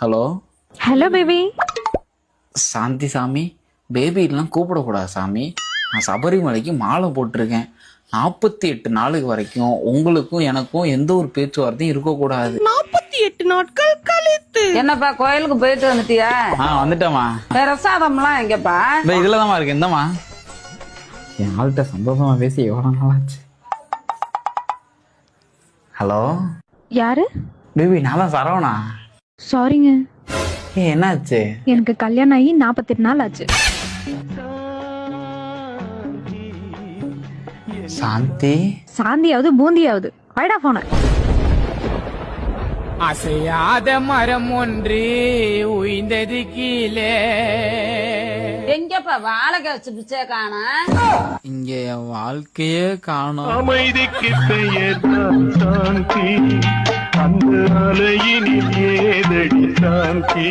Hello hello baby. சாந்தி சாமி, baby எல்லாம் கூப்பிடக்கூடாது சாமி. நான் சபரிமலைக்கு மாலை போட்டிருக்கேன். 48 நாளுக்கு வரைக்கும் உங்களுக்கும் எனக்கும் எந்த ஒரு பேச்சுவார்த்தையும் இருக்கக்கூடாது. 48 நாட்கள் கழித்து. என்னப்பா கோயிலுக்கு போயிட்டு வந்துட்டியா? வந்துட்டேம்மா. பிரசாதம்லாம் எங்கப்பா? இதுலதாம்மா இருக்கு. இந்தம்மா. என் ஆள்கிட்ட சந்தோஷமா பேசி எவ்வளவு நாளாச்சு. ஹலோ யாரு? பேபி, நான் தான் சரவணா. சாரிங்க, என்னாச்சு? எனக்கு கல்யாணம் ஆகி 48 நாள் ஆச்சு. சாந்தி, சாந்தியாவது பூந்தியாவது வைடா போன. அசையாத மரம் ஒன்று உயிர்ந்தது கீழே. எங்கப்பா வாழைக்காய் வச்சு பிச்சை காண? இங்க என் வாழ்க்கையே காணோம். அமைதிக்கு பெயர் தான் சாந்தி, அந்த அலையினில் ஏதடி சாந்தி.